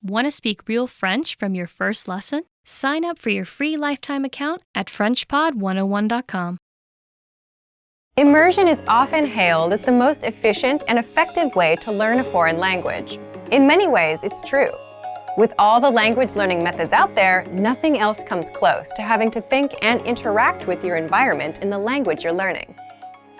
Want to speak real French from your first lesson? Sign up for your free lifetime account at FrenchPod101.com. Immersion is often hailed as the most efficient and effective way to learn a foreign language. In many ways, it's true. With all the language learning methods out there, nothing else comes close to having to think and interact with your environment in the language you're learning.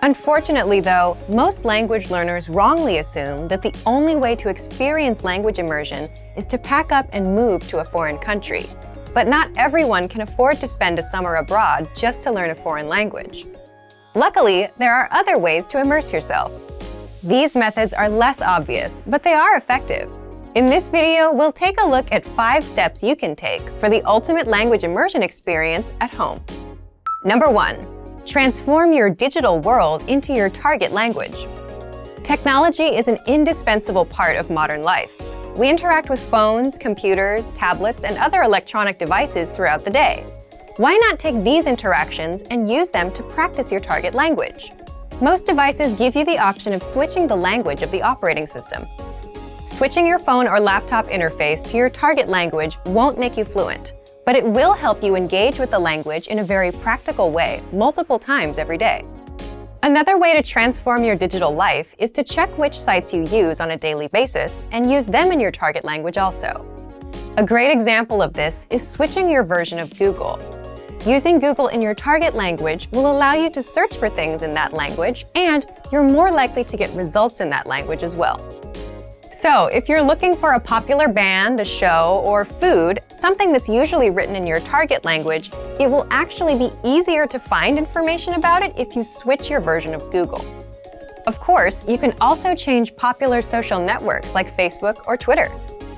Unfortunately, though, most language learners wrongly assume that the only way to experience language immersion is to pack up and move to a foreign country. But not everyone can afford to spend a summer abroad just to learn a foreign language. Luckily, there are other ways to immerse yourself. These methods are less obvious, but they are effective. In this video, we'll take a look at 5 steps you can take for the ultimate language immersion experience at home. Number 1. Transform your digital world into your target language. Technology is an indispensable part of modern life. We interact with phones, computers, tablets, and other electronic devices throughout the day. Why not take these interactions and use them to practice your target language? Most devices give you the option of switching the language of the operating system. Switching your phone or laptop interface to your target language won't make you fluent, but it will help you engage with the language in a very practical way multiple times every day. Another way to transform your digital life is to check which sites you use on a daily basis and use them in your target language also. A great example of this is switching your version of Google. Using Google in your target language will allow you to search for things in that language, and you're more likely to get results in that language as well. So, if you're looking for a popular band, a show, or food, something that's usually written in your target language, it will actually be easier to find information about it if you switch your version of Google. Of course, you can also change popular social networks like Facebook or Twitter.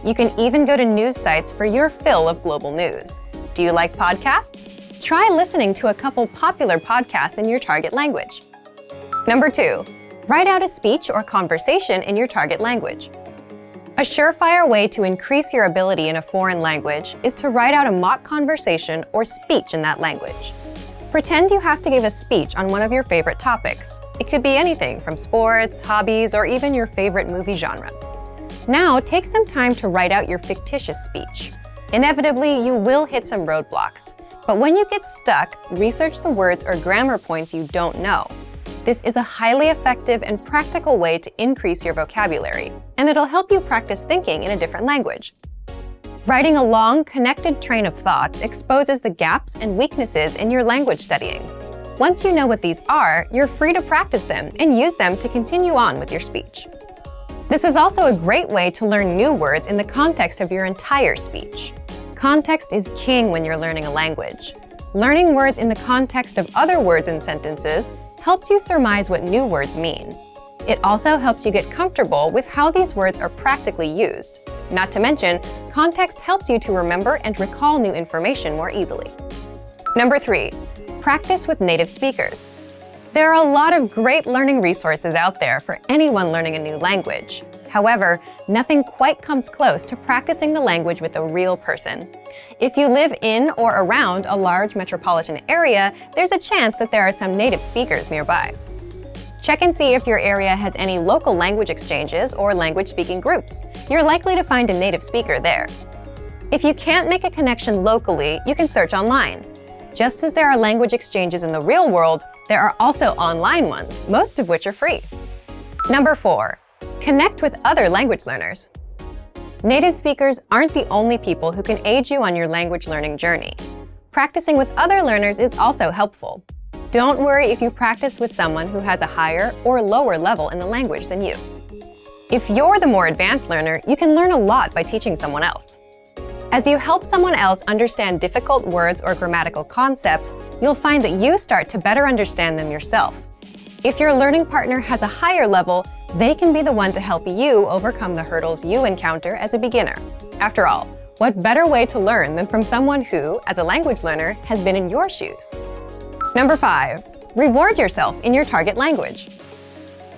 You can even go to news sites for your fill of global news. Do you like podcasts? Try listening to a couple popular podcasts in your target language. Number 2. Write out a speech or conversation in your target language. A surefire way to increase your ability in a foreign language is to write out a mock conversation or speech in that language. Pretend you have to give a speech on one of your favorite topics. It could be anything from sports, hobbies, or even your favorite movie genre. Now, take some time to write out your fictitious speech. Inevitably, you will hit some roadblocks. But when you get stuck, research the words or grammar points you don't know. This is a highly effective and practical way to increase your vocabulary, and it'll help you practice thinking in a different language. Writing a long, connected train of thoughts exposes the gaps and weaknesses in your language studying. Once you know what these are, you're free to practice them and use them to continue on with your speech. This is also a great way to learn new words in the context of your entire speech. Context is king when you're learning a language. Learning words in the context of other words and sentences helps you surmise what new words mean. It also helps you get comfortable with how these words are practically used. Not to mention, context helps you to remember and recall new information more easily. Number 3. Practice with native speakers. There are a lot of great learning resources out there for anyone learning a new language. However, nothing quite comes close to practicing the language with a real person. If you live in or around a large metropolitan area, there's a chance that there are some native speakers nearby. Check and see if your area has any local language exchanges or language-speaking groups. You're likely to find a native speaker there. If you can't make a connection locally, you can search online. Just as there are language exchanges in the real world, there are also online ones, most of which are free. Number 4. Connect with other language learners. Native speakers aren't the only people who can aid you on your language learning journey. Practicing with other learners is also helpful. Don't worry if you practice with someone who has a higher or lower level in the language than you. If you're the more advanced learner, you can learn a lot by teaching someone else. As you help someone else understand difficult words or grammatical concepts, you'll find that you start to better understand them yourself. If your learning partner has a higher level, they can be the one to help you overcome the hurdles you encounter as a beginner. After all, what better way to learn than from someone who, as a language learner, has been in your shoes? Number 5. Reward yourself in your target language.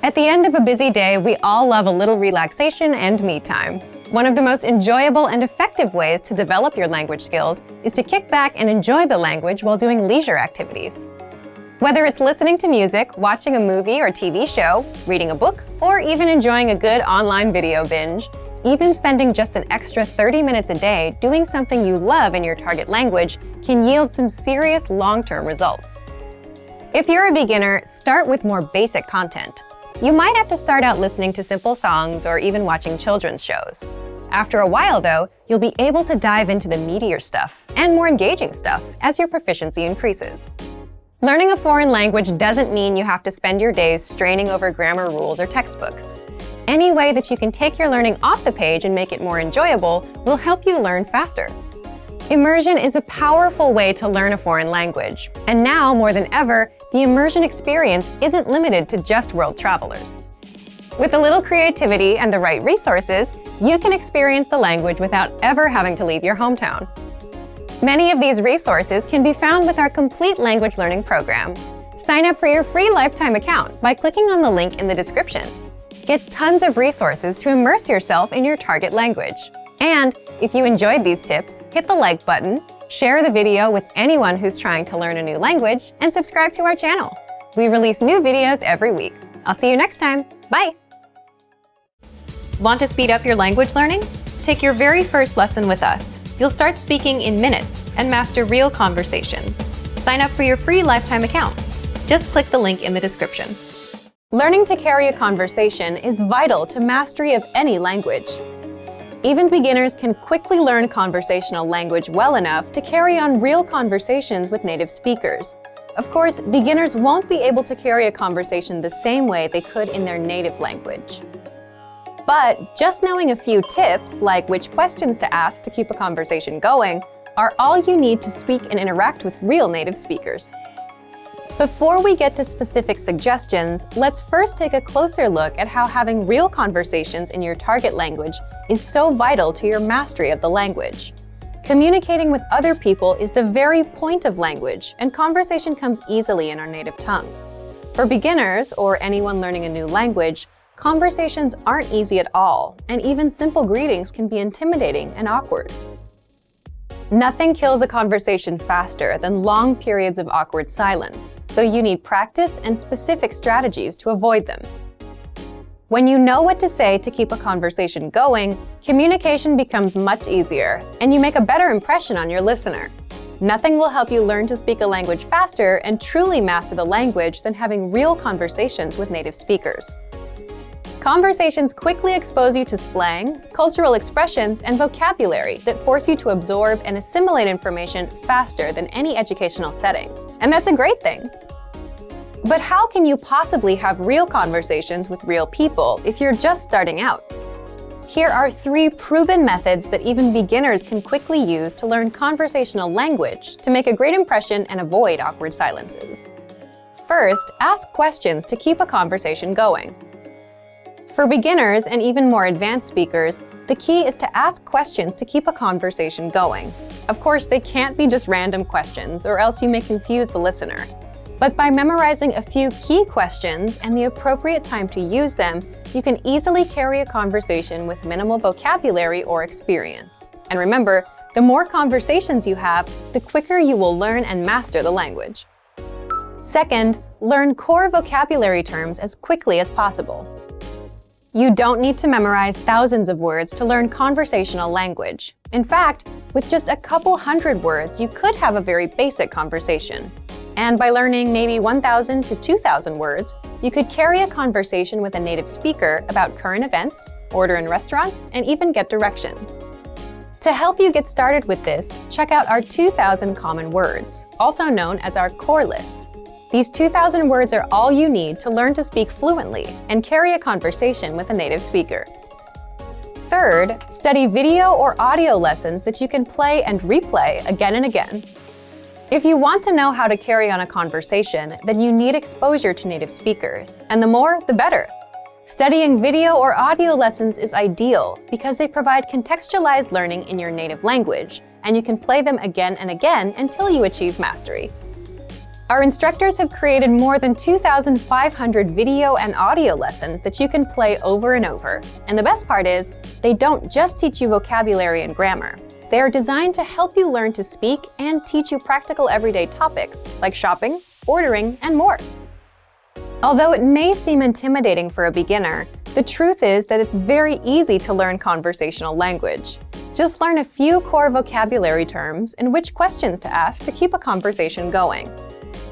At the end of a busy day, we all love a little relaxation and me time. One of the most enjoyable and effective ways to develop your language skills is to kick back and enjoy the language while doing leisure activities. Whether it's listening to music, watching a movie or TV show, reading a book, or even enjoying a good online video binge, Even spending just an extra 30 minutes a day doing something you love in your target language can yield some serious long-term results. If you're a beginner, start with more basic content. You might have to start out listening to simple songs or even watching children's shows. After a while, though, you'll be able to dive into the meatier stuff and more engaging stuff as your proficiency increases. Learning a foreign language doesn't mean you have to spend your days straining over grammar rules or textbooks. Any way that you can take your learning off the page and make it more enjoyable will help you learn faster. Immersion is a powerful way to learn a foreign language, and now more than ever, the immersion experience isn't limited to just world travelers. With a little creativity and the right resources, you can experience the language without ever having to leave your hometown. Many of these resources can be found with our complete language learning program. Sign up for your free lifetime account by clicking on the link in the description. Get tons of resources to immerse yourself in your target language. And if you enjoyed these tips, hit the like button, share the video with anyone who's trying to learn a new language, and subscribe to our channel. We release new videos every week. I'll see you next time. Bye! Want to speed up your language learning? Take your very first lesson with us. You'll start speaking in minutes and master real conversations. Sign up for your free lifetime account. Just click the link in the description. Learning to carry a conversation is vital to mastery of any language. Even beginners can quickly learn conversational language well enough to carry on real conversations with native speakers. Of course, beginners won't be able to carry a conversation the same way they could in their native language. But just knowing a few tips, like which questions to ask to keep a conversation going, are all you need to speak and interact with real native speakers. Before we get to specific suggestions, let's first take a closer look at how having real conversations in your target language is so vital to your mastery of the language. Communicating with other people is the very point of language, and conversation comes easily in our native tongue. For beginners, or anyone learning a new language, conversations aren't easy at all, and even simple greetings can be intimidating and awkward. Nothing kills a conversation faster than long periods of awkward silence, so you need practice and specific strategies to avoid them. When you know what to say to keep a conversation going, communication becomes much easier, and you make a better impression on your listener. Nothing will help you learn to speak a language faster and truly master the language than having real conversations with native speakers. Conversations quickly expose you to slang, cultural expressions, and vocabulary that force you to absorb and assimilate information faster than any educational setting. And that's a great thing. But how can you possibly have real conversations with real people if you're just starting out? Here are 3 proven methods that even beginners can quickly use to learn conversational language to make a great impression and avoid awkward silences. First, ask questions to keep a conversation going. For beginners and even more advanced speakers, the key is to ask questions to keep a conversation going. Of course, they can't be just random questions, or else you may confuse the listener. But by memorizing a few key questions and the appropriate time to use them, you can easily carry a conversation with minimal vocabulary or experience. And remember, the more conversations you have, the quicker you will learn and master the language. Second, learn core vocabulary terms as quickly as possible. You don't need to memorize thousands of words to learn conversational language. In fact, with just a couple hundred words, you could have a very basic conversation. And by learning maybe 1,000 to 2,000 words, you could carry a conversation with a native speaker about current events, order in restaurants, and even get directions. To help you get started with this, check out our 2,000 common words, also known as our core list. These 2,000 words are all you need to learn to speak fluently and carry a conversation with a native speaker. Third, study video or audio lessons that you can play and replay again and again. If you want to know how to carry on a conversation, then you need exposure to native speakers, and the more, the better. Studying video or audio lessons is ideal because they provide contextualized learning in your native language, and you can play them again and again until you achieve mastery. Our instructors have created more than 2,500 video and audio lessons that you can play over and over. And the best part is, they don't just teach you vocabulary and grammar. They are designed to help you learn to speak and teach you practical everyday topics like shopping, ordering, and more. Although it may seem intimidating for a beginner, The truth is that it's very easy to learn conversational language. Just learn a few core vocabulary terms and which questions to ask to keep a conversation going.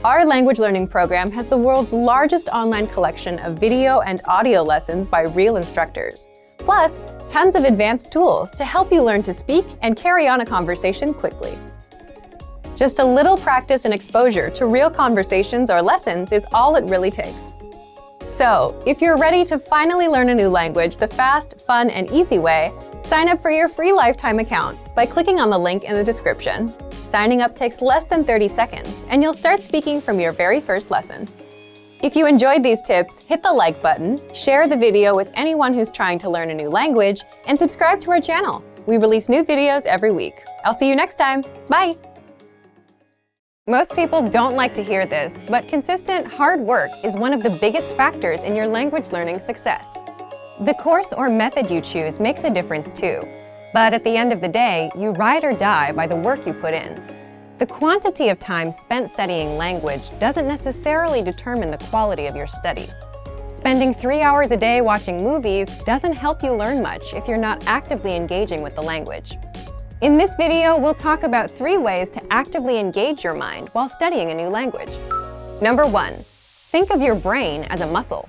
Our language learning program has the world's largest online collection of video and audio lessons by real instructors, plus tons of advanced tools to help you learn to speak and carry on a conversation quickly. Just a little practice and exposure to real conversations or lessons is all it really takes. So, if you're ready to finally learn a new language the fast, fun, and easy way, sign up for your free lifetime account by clicking on the link in the description. Signing up takes less than 30 seconds, and you'll start speaking from your very first lesson. If you enjoyed these tips, hit the like button, share the video with anyone who's trying to learn a new language, and subscribe to our channel. We release new videos every week. I'll see you next time. Bye! Most people don't like to hear this, but consistent, hard work is one of the biggest factors in your language learning success. The course or method you choose makes a difference too. But at the end of the day, you ride or die by the work you put in. The quantity of time spent studying language doesn't necessarily determine the quality of your study. Spending 3 hours a day watching movies doesn't help you learn much if you're not actively engaging with the language. In this video, we'll talk about 3 ways to actively engage your mind while studying a new language. Number 1, think of your brain as a muscle.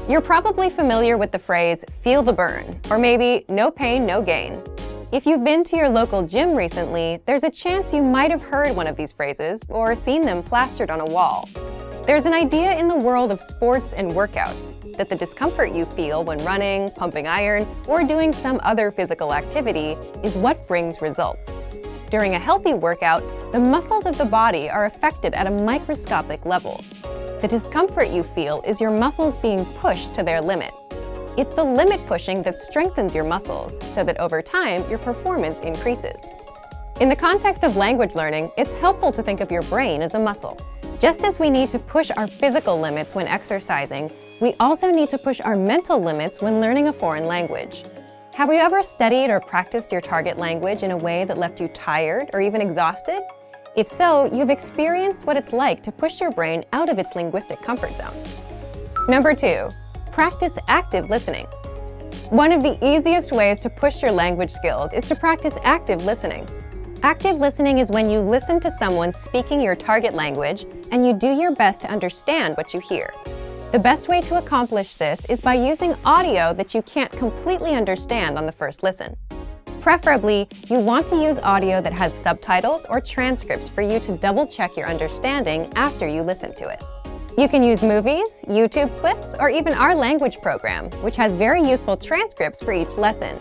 You're probably familiar with the phrase, feel the burn, or maybe no pain, no gain. If you've been to your local gym recently, there's a chance you might have heard one of these phrases or seen them plastered on a wall. There's an idea in the world of sports and workouts that the discomfort you feel when running, pumping iron, or doing some other physical activity is what brings results. During a healthy workout, the muscles of the body are affected at a microscopic level. The discomfort you feel is your muscles being pushed to their limit. It's the limit pushing that strengthens your muscles so that over time, your performance increases. In the context of language learning, it's helpful to think of your brain as a muscle. Just as we need to push our physical limits when exercising, we also need to push our mental limits when learning a foreign language. Have you ever studied or practiced your target language in a way that left you tired or even exhausted? If so, you've experienced what it's like to push your brain out of its linguistic comfort zone. Number 2, practice active listening. One of the easiest ways to push your language skills is to practice active listening. Active listening is when you listen to someone speaking your target language and you do your best to understand what you hear. The best way to accomplish this is by using audio that you can't completely understand on the first listen. Preferably, you want to use audio that has subtitles or transcripts for you to double-check your understanding after you listen to it. You can use movies, YouTube clips, or even our language program, which has very useful transcripts for each lesson.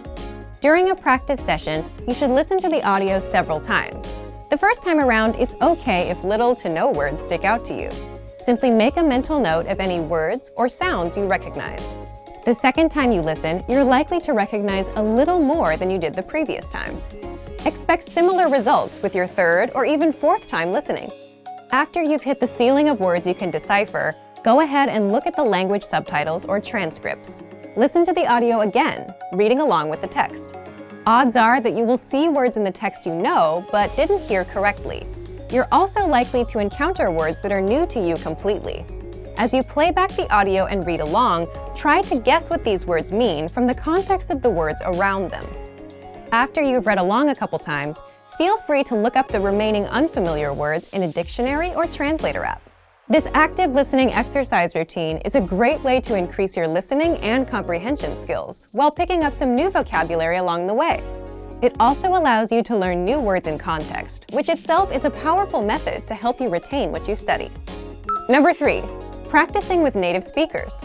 During a practice session, you should listen to the audio several times. The first time around, it's okay if little to no words stick out to you. Simply make a mental note of any words or sounds you recognize. The second time you listen, you're likely to recognize a little more than you did the previous time. Expect similar results with your third or even fourth time listening. After you've hit the ceiling of words you can decipher, go ahead and look at the language subtitles or transcripts. Listen to the audio again, reading along with the text. Odds are that you will see words in the text you know but didn't hear correctly. You're also likely to encounter words that are new to you completely. As you play back the audio and read along, try to guess what these words mean from the context of the words around them. After you've read along a couple times, feel free to look up the remaining unfamiliar words in a dictionary or translator app. This active listening exercise routine is a great way to increase your listening and comprehension skills while picking up some new vocabulary along the way. It also allows you to learn new words in context, which itself is a powerful method to help you retain what you study. Number 3, practicing with native speakers.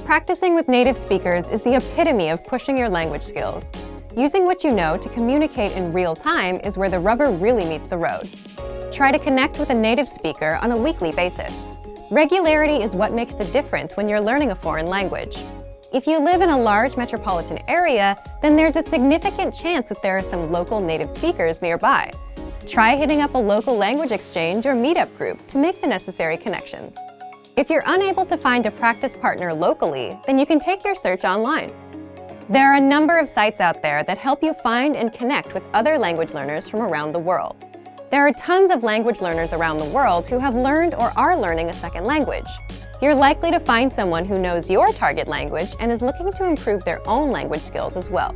Practicing with native speakers is the epitome of pushing your language skills. Using what you know to communicate in real time is where the rubber really meets the road. Try to connect with a native speaker on a weekly basis. Regularity is what makes the difference when you're learning a foreign language. If you live in a large metropolitan area, then there's a significant chance that there are some local native speakers nearby. Try hitting up a local language exchange or meetup group to make the necessary connections. If you're unable to find a practice partner locally, then you can take your search online. There are a number of sites out there that help you find and connect with other language learners from around the world. There are tons of language learners around the world who have learned or are learning a second language. you're likely to find someone who knows your target language and is looking to improve their own language skills as well.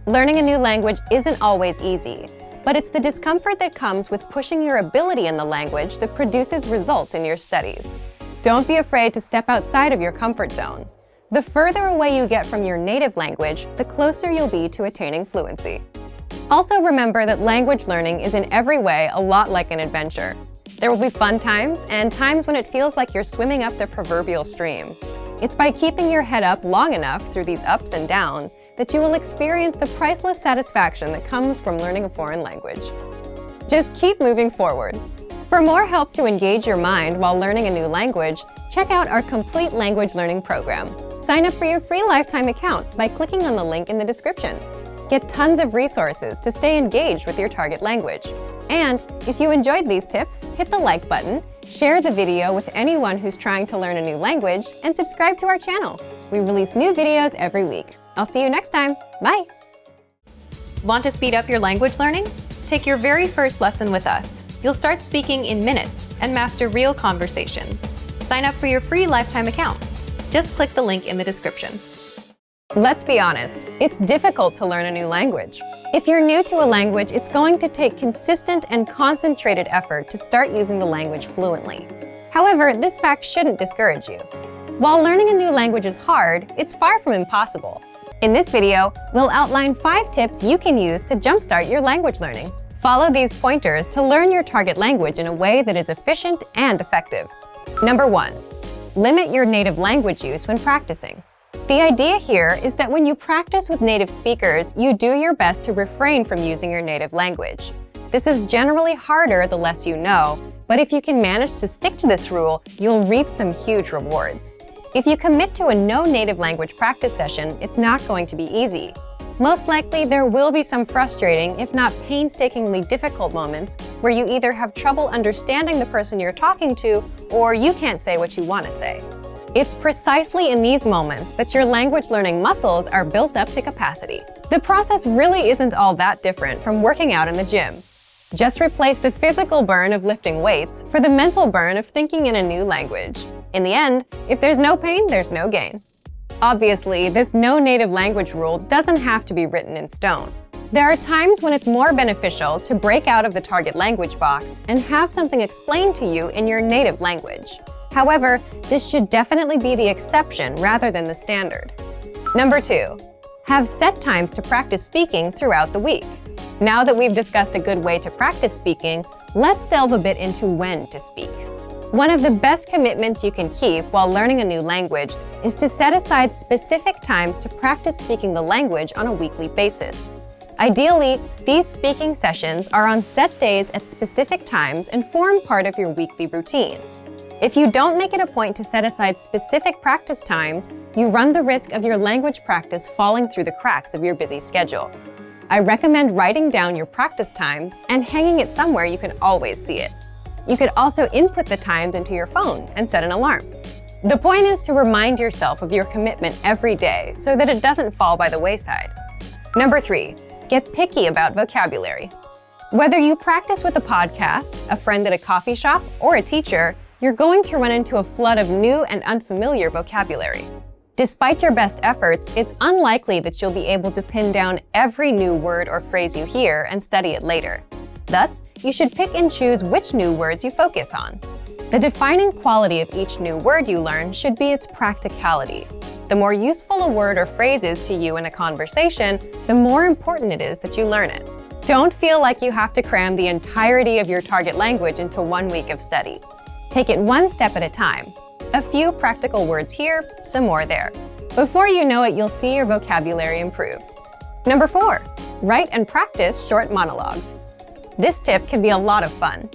Learning a new language isn't always easy, but it's the discomfort that comes with pushing your ability in the language that produces results in your studies. Don't be afraid to step outside of your comfort zone. The further away you get from your native language, the closer you'll be to attaining fluency. Also remember that language learning is in every way a lot like an adventure. There will be fun times and times when it feels like you're swimming up the proverbial stream. It's by keeping your head up long enough through these ups and downs that you will experience the priceless satisfaction that comes from learning a foreign language. Just keep moving forward. For more help to engage your mind while learning a new language, check out our complete language learning program. Sign up for your free lifetime account by clicking on the link in the description. Get tons of resources to stay engaged with your target language. And if you enjoyed these tips, hit the like button, share the video with anyone who's trying to learn a new language, and subscribe to our channel. We release new videos every week. I'll see you next time. Bye! Want to speed up your language learning? Take your very first lesson with us. You'll start speaking in minutes and master real conversations. Sign up for your free lifetime account. Just click the link in the description. Let's be honest, it's difficult to learn a new language. If you're new to a language, it's going to take consistent and concentrated effort to start using the language fluently. However, this fact shouldn't discourage you. While learning a new language is hard, it's far from impossible. In this video, we'll outline 5 tips you can use to jumpstart your language learning. Follow these pointers to learn your target language in a way that is efficient and effective. Number 1. Limit your native language use when practicing. The idea here is that when you practice with native speakers, you do your best to refrain from using your native language. This is generally harder the less you know, but if you can manage to stick to this rule, you'll reap some huge rewards. If you commit to a no native language practice session, it's not going to be easy. Most likely, there will be some frustrating, if not painstakingly difficult moments where you either have trouble understanding the person you're talking to, or you can't say what you want to say. It's precisely in these moments that your language learning muscles are built up to capacity. The process really isn't all that different from working out in the gym. Just replace the physical burn of lifting weights for the mental burn of thinking in a new language. In the end, if there's no pain, there's no gain. Obviously, this no native language rule doesn't have to be written in stone. There are times when it's more beneficial to break out of the target language box and have something explained to you in your native language. However, this should definitely be the exception rather than the standard. Number 2. Have set times to practice speaking throughout the week. Now that we've discussed a good way to practice speaking, let's delve a bit into when to speak. One of the best commitments you can keep while learning a new language is to set aside specific times to practice speaking the language on a weekly basis. Ideally, these speaking sessions are on set days at specific times and form part of your weekly routine. If you don't make it a point to set aside specific practice times, you run the risk of your language practice falling through the cracks of your busy schedule. I recommend writing down your practice times and hanging it somewhere you can always see it. You could also input the times into your phone and set an alarm. The point is to remind yourself of your commitment every day so that it doesn't fall by the wayside. Number 3, get picky about vocabulary. Whether you practice with a podcast, a friend at a coffee shop, or a teacher, you're going to run into a flood of new and unfamiliar vocabulary. Despite your best efforts, it's unlikely that you'll be able to pin down every new word or phrase you hear and study it later. Thus, you should pick and choose which new words you focus on. The defining quality of each new word you learn should be its practicality. The more useful a word or phrase is to you in a conversation, the more important it is that you learn it. Don't feel like you have to cram the entirety of your target language into 1 week of study. Take it one step at a time. A few practical words here, some more there. Before you know it, you'll see your vocabulary improve. Number 4, write and practice short monologues. This tip can be a lot of fun.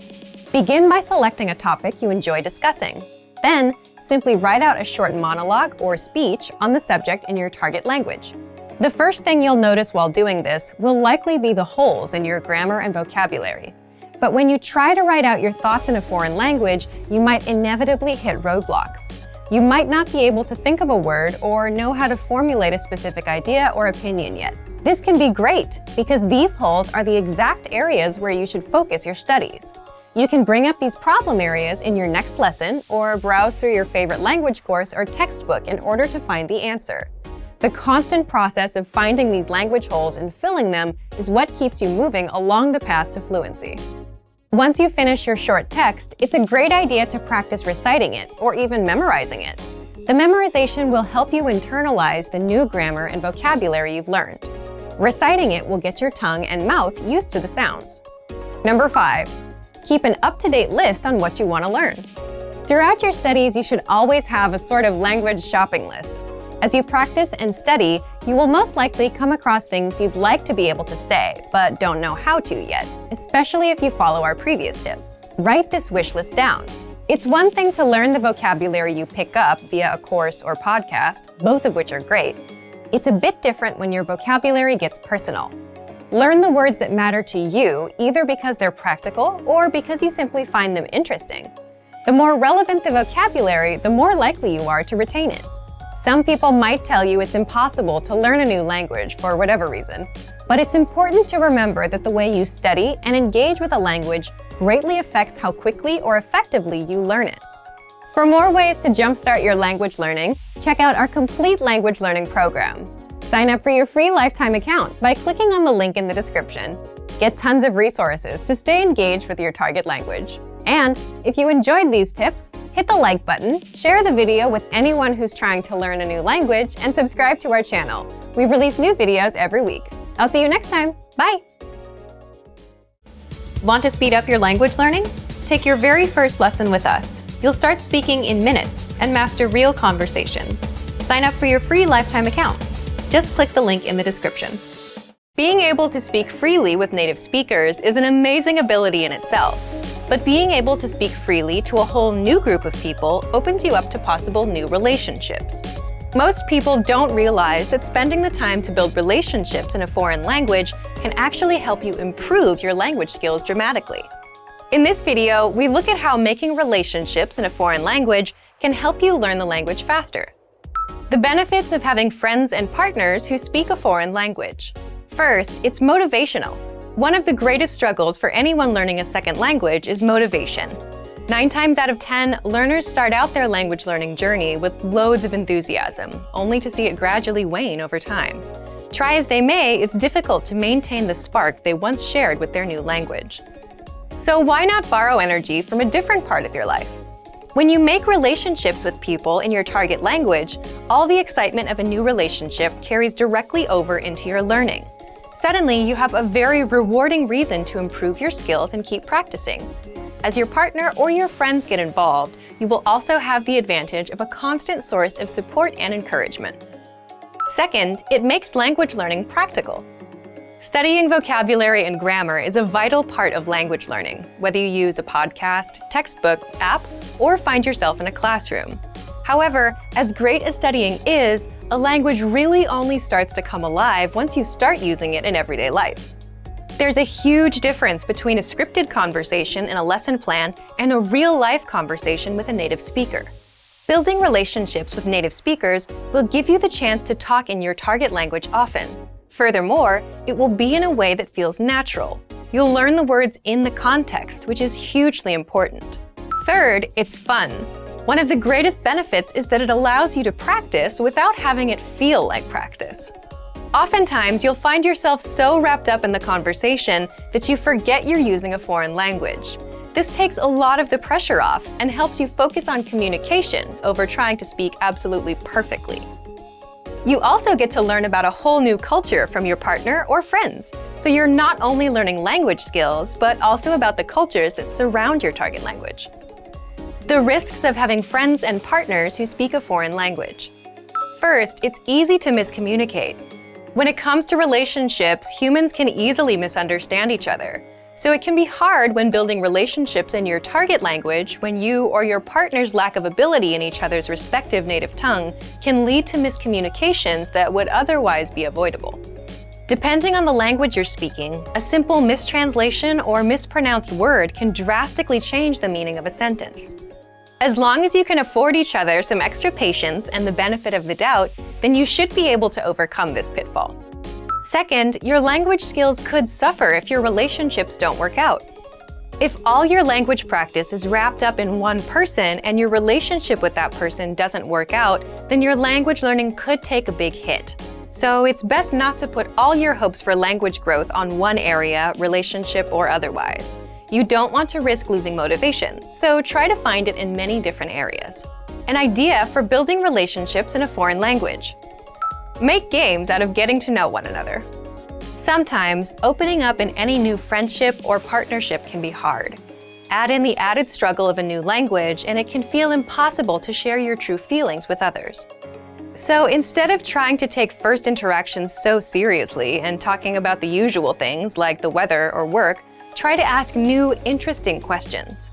Begin by selecting a topic you enjoy discussing. Then, simply write out a short monologue or speech on the subject in your target language. The first thing you'll notice while doing this will likely be the holes in your grammar and vocabulary. But when you try to write out your thoughts in a foreign language, you might inevitably hit roadblocks. You might not be able to think of a word or know how to formulate a specific idea or opinion yet. This can be great because these holes are the exact areas where you should focus your studies. You can bring up these problem areas in your next lesson or browse through your favorite language course or textbook in order to find the answer. The constant process of finding these language holes and filling them is what keeps you moving along the path to fluency. Once you finish your short text, it's a great idea to practice reciting it or even memorizing it. The memorization will help you internalize the new grammar and vocabulary you've learned. Reciting it will get your tongue and mouth used to the sounds. Number 5. Keep an up-to-date list on what you want to learn. Throughout your studies, you should always have a sort of language shopping list. As you practice and study, you will most likely come across things you'd like to be able to say, but don't know how to yet, especially if you follow our previous tip. Write this wish list down. It's one thing to learn the vocabulary you pick up via a course or podcast, both of which are great. It's a bit different when your vocabulary gets personal. Learn the words that matter to you, either because they're practical or because you simply find them interesting. The more relevant the vocabulary, the more likely you are to retain it. Some people might tell you it's impossible to learn a new language for whatever reason, but it's important to remember that the way you study and engage with a language greatly affects how quickly or effectively you learn it. For more ways to jumpstart your language learning, check out our complete language learning program. Sign up for your free lifetime account by clicking on the link in the description. Get tons of resources to stay engaged with your target language. And if you enjoyed these tips, hit the like button, share the video with anyone who's trying to learn a new language, and subscribe to our channel. We release new videos every week. I'll see you next time. Bye! Want to speed up your language learning? Take your very first lesson with us. You'll start speaking in minutes and master real conversations. Sign up for your free lifetime account. Just click the link in the description. Being able to speak freely with native speakers is an amazing ability in itself. But being able to speak freely to a whole new group of people opens you up to possible new relationships. Most people don't realize that spending the time to build relationships in a foreign language can actually help you improve your language skills dramatically. In this video, we look at how making relationships in a foreign language can help you learn the language faster. The benefits of having friends and partners who speak a foreign language. First, it's motivational. One of the greatest struggles for anyone learning a second language is motivation. 9 times out of 10, learners start out their language learning journey with loads of enthusiasm, only to see it gradually wane over time. Try as they may, it's difficult to maintain the spark they once shared with their new language. So why not borrow energy from a different part of your life? When you make relationships with people in your target language, all the excitement of a new relationship carries directly over into your learning. Suddenly, you have a very rewarding reason to improve your skills and keep practicing. As your partner or your friends get involved, you will also have the advantage of a constant source of support and encouragement. Second, it makes language learning practical. Studying vocabulary and grammar is a vital part of language learning, whether you use a podcast, textbook, app, or find yourself in a classroom. However, as great as studying is, a language really only starts to come alive once you start using it in everyday life. There's a huge difference between a scripted conversation in a lesson plan and a real-life conversation with a native speaker. Building relationships with native speakers will give you the chance to talk in your target language often. Furthermore, it will be in a way that feels natural. You'll learn the words in the context, which is hugely important. Third, it's fun. One of the greatest benefits is that it allows you to practice without having it feel like practice. Oftentimes, you'll find yourself so wrapped up in the conversation that you forget you're using a foreign language. This takes a lot of the pressure off and helps you focus on communication over trying to speak absolutely perfectly. You also get to learn about a whole new culture from your partner or friends, so you're not only learning language skills, but also about the cultures that surround your target language. The risks of having friends and partners who speak a foreign language. First, it's easy to miscommunicate. When it comes to relationships, humans can easily misunderstand each other. So it can be hard when building relationships in your target language when you or your partner's lack of ability in each other's respective native tongue can lead to miscommunications that would otherwise be avoidable. Depending on the language you're speaking, a simple mistranslation or mispronounced word can drastically change the meaning of a sentence. As long as you can afford each other some extra patience and the benefit of the doubt, then you should be able to overcome this pitfall. Second, your language skills could suffer if your relationships don't work out. If all your language practice is wrapped up in one person and your relationship with that person doesn't work out, then your language learning could take a big hit. So it's best not to put all your hopes for language growth on one area, relationship or otherwise. You don't want to risk losing motivation, so try to find it in many different areas. An idea for building relationships in a foreign language. Make games out of getting to know one another. Sometimes, opening up in any new friendship or partnership can be hard. Add in the added struggle of a new language, and it can feel impossible to share your true feelings with others. So instead of trying to take first interactions so seriously and talking about the usual things like the weather or work, try to ask new, interesting questions.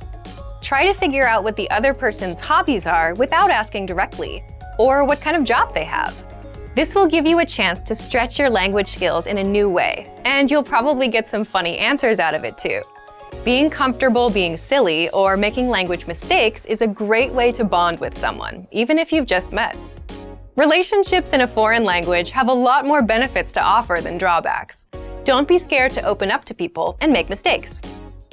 Try to figure out what the other person's hobbies are without asking directly, or what kind of job they have. This will give you a chance to stretch your language skills in a new way, and you'll probably get some funny answers out of it too. Being comfortable being silly or making language mistakes is a great way to bond with someone, even if you've just met. Relationships in a foreign language have a lot more benefits to offer than drawbacks. Don't be scared to open up to people and make mistakes.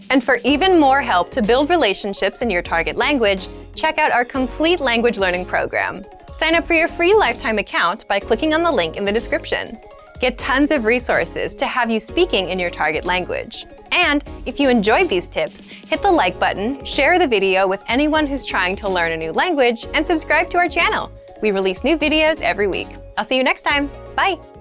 And for even more help to build relationships in your target language, check out our complete language learning program. Sign up for your free lifetime account by clicking on the link in the description. Get tons of resources to have you speaking in your target language. And if you enjoyed these tips, hit the like button, share the video with anyone who's trying to learn a new language, and subscribe to our channel. We release new videos every week. I'll see you next time. Bye!